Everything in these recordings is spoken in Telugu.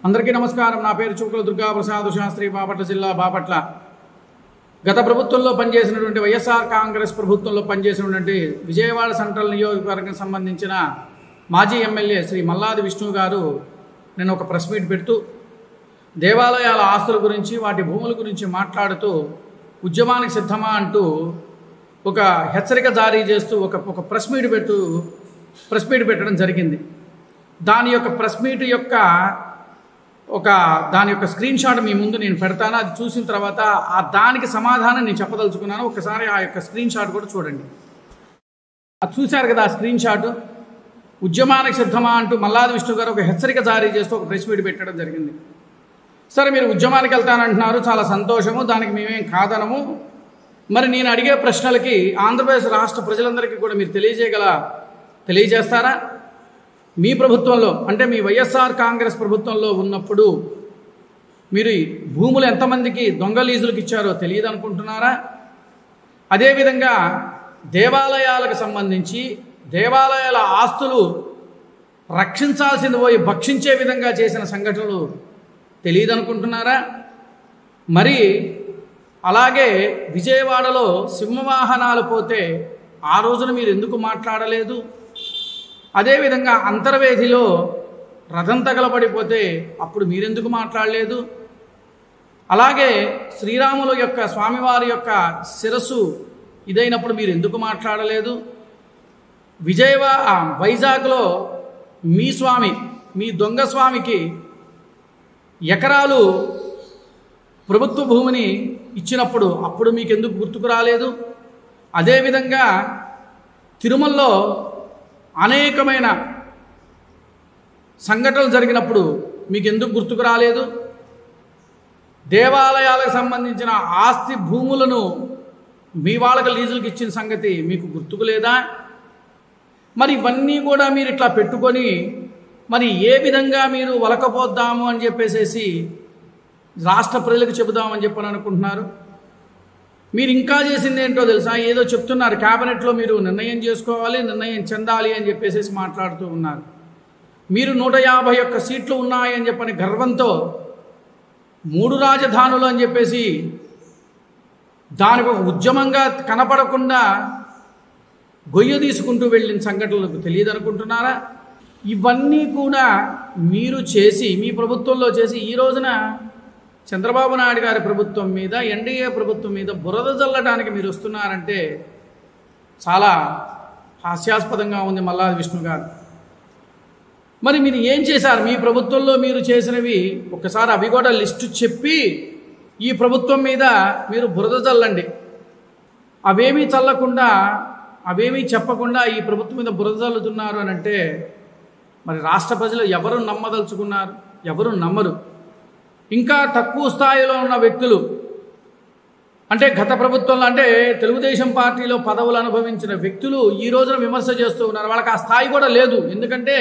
అందరికీ నమస్కారం. నా పేరు చుక్కల దుర్గా ప్రసాద్ శాస్త్రి, బాపట్ల జిల్లా బాపట్ల. గత ప్రభుత్వంలో పనిచేసినటువంటి వైఎస్ఆర్ కాంగ్రెస్ ప్రభుత్వంలో పనిచేసినటువంటి విజయవాడ సెంట్రల్ నియోజకవర్గం సంబంధించిన మాజీ ఎమ్మెల్యే శ్రీ మల్లాది విష్ణు గారు నేను ఒక ప్రెస్ మీట్ పెడుతూ దేవాలయాల ఆస్తుల గురించి, వాటి భూముల గురించి మాట్లాడుతూ ఉద్యమానికి సిద్ధమా అంటూ ఒక హెచ్చరిక జారీ చేస్తూ ఒక ప్రెస్ మీట్ పెట్టడం జరిగింది. దాని యొక్క ప్రెస్ మీట్ యొక్క దాని యొక్క స్క్రీన్ షాట్ మీ ముందు నేను పెడతాను. అది చూసిన తర్వాత దానికి సమాధానం నేను చెప్పదలుచుకున్నాను. ఒకసారి ఆ యొక్క స్క్రీన్ షాట్ కూడా చూడండి. అది చూశారు కదా, ఆ స్క్రీన్ షాట్. ఉద్యమానికి సిద్ధమా అంటూ మల్లాది విష్ణు గారు ఒక హెచ్చరిక జారీ చేస్తూ ఒక ప్రెస్ మీట్ పెట్టడం జరిగింది. సరే, మీరు ఉద్యమానికి వెళ్తానంటున్నారు, చాలా సంతోషము, దానికి మేమేం కాదనము. మరి నేను అడిగే ప్రశ్నలకి ఆంధ్రప్రదేశ్ రాష్ట్ర ప్రజలందరికీ కూడా మీరు తెలియజేస్తారా? మీ ప్రభుత్వంలో, అంటే మీ వైఎస్ఆర్ కాంగ్రెస్ ప్రభుత్వంలో ఉన్నప్పుడు మీరు భూములు ఎంతమందికి దొంగ లీజులకు ఇచ్చారో తెలియదు అనుకుంటున్నారా? అదేవిధంగా దేవాలయాలకు సంబంధించి దేవాలయాల ఆస్తులు రక్షించాల్సింది పోయి భక్షించే విధంగా చేసిన సంఘటనలు తెలియదు అనుకుంటున్నారా? మరి అలాగే విజయవాడలో సింహవాహనాలు పోతే ఆ రోజున మీరు ఎందుకు మాట్లాడలేదు? అదేవిధంగా అంతర్వేదిలో రథం తగలబడిపోతే అప్పుడు మీరెందుకు మాట్లాడలేదు? అలాగే శ్రీరాముల యొక్క స్వామివారి యొక్క శిరస్సు ఇదైనప్పుడు మీరు ఎందుకు మాట్లాడలేదు? వైజాగ్లో మీ దొంగ స్వామికి ఎకరాలు ప్రభుత్వ భూమిని ఇచ్చినప్పుడు అప్పుడు మీకు ఎందుకు గుర్తుకు రాలేదు? అదేవిధంగా తిరుమలలో అనేకమైన సంఘటనలు జరిగినప్పుడు మీకు ఎందుకు గుర్తుకు రాలేదు? దేవాలయాలకు సంబంధించిన ఆస్తి భూములను మీ వాళ్ళకి లీజులకు ఇచ్చిన సంగతి మీకు గుర్తుకు లేదా? మరి ఇవన్నీ కూడా మీరు ఇట్లా పెట్టుకొని మరి ఏ విధంగా మీరు వలకపోద్దాము అని చెప్పేసి రాష్ట్ర ప్రజలకు చెబుదామని చెప్పని అనుకుంటున్నారు? మీరు ఇంకా చేసింది ఏంటో తెలుసా? ఏదో చెప్తున్నారు, క్యాబినెట్లో మీరు నిర్ణయం చేసుకోవాలి, నిర్ణయం చెందాలి అని చెప్పేసి మాట్లాడుతూ ఉన్నారు. మీరు 151 సీట్లు ఉన్నాయని చెప్పని గర్వంతో 3 రాజధానులు అని చెప్పేసి దానికి ఒక ఉద్యమంగా కనపడకుండా గొయ్య తీసుకుంటూ వెళ్ళిన సంఘటనలకు తెలియదు అనుకుంటున్నారా? ఇవన్నీ కూడా మీరు చేసి, మీ ప్రభుత్వంలో చేసి, ఈ రోజున చంద్రబాబు నాయుడు గారి ప్రభుత్వం మీద, ఎన్డీఏ ప్రభుత్వం మీద బురద జల్లడానికి మీరు వస్తున్నారంటే చాలా హాస్యాస్పదంగా ఉంది మల్లాది విష్ణు గారు. మరి మీరు ఏం చేశారు? మీ ప్రభుత్వంలో మీరు చేసినవి ఒకసారి అవి కూడా లిస్టు చెప్పి ఈ ప్రభుత్వం మీద మీరు బురద జల్లండి. అవేమీ చల్లకుండా, అవేమీ చెప్పకుండా ఈ ప్రభుత్వం మీద బురద జల్లుతున్నారు అని అంటే మరి రాష్ట్ర ప్రజలు ఎవరు నమ్మదలుచుకున్నారు? ఎవరు నమ్మరు. ఇంకా తక్కువ స్థాయిలో ఉన్న వ్యక్తులు, అంటే గత ప్రభుత్వంలో, అంటే తెలుగుదేశం పార్టీలో పదవులు అనుభవించిన వ్యక్తులు ఈ రోజున విమర్శ చేస్తూ ఉన్నారు. వాళ్ళకి ఆ స్థాయి కూడా లేదు. ఎందుకంటే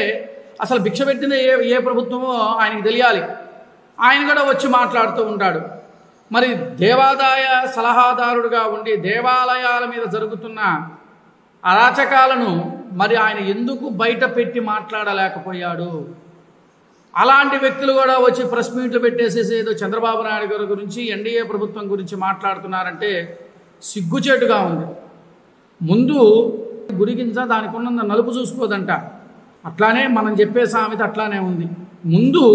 అసలు భిక్ష పెట్టిన ఏ ప్రభుత్వమో ఆయనకి తెలియాలి. ఆయన కూడా వచ్చి మాట్లాడుతూ ఉంటాడు. మరి దేవాదాయ సలహాదారుడుగా ఉండి దేవాలయాల మీద జరుగుతున్న అరాచకాలను మరి ఆయన ఎందుకు బయట పెట్టి మాట్లాడలేకపోయాడు? అలాంటి వ్యక్తులు కూడా వచ్చి ప్రెస్ మీట్లు పెట్టేసేసి ఏదో చంద్రబాబు నాయుడు గారి గురించి, ఎన్డీఏ ప్రభుత్వం గురించి మాట్లాడుతున్నారంటే సిగ్గుచేటుగా ఉంది. ముందు గురిగింజ దానికి ఉన్న నలుపు చూసుకోదంట. అట్లానే మనం చెప్పే సామెత అట్లానే ఉంది. ముందు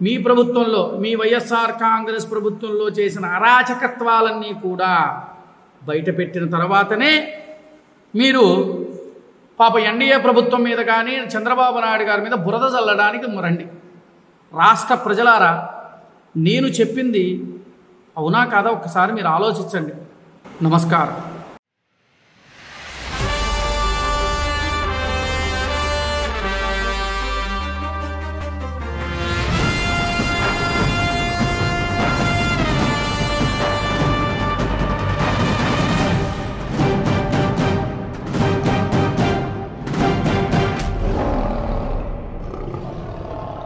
మీ ప్రభుత్వంలో, మీ వైఎస్ఆర్ కాంగ్రెస్ ప్రభుత్వంలో చేసిన అరాచకత్వాలన్నీ కూడా బయట పెట్టిన తర్వాతనే మీరు ఎన్డీఏ ప్రభుత్వం మీద కానీ చంద్రబాబు నాయుడు గారి మీద బురద చల్లడానికి రండి. రాష్ట్ర ప్రజలారా, నేను చెప్పింది అవునా కాదా ఒక్కసారి మీరు ఆలోచించండి. నమస్కారం.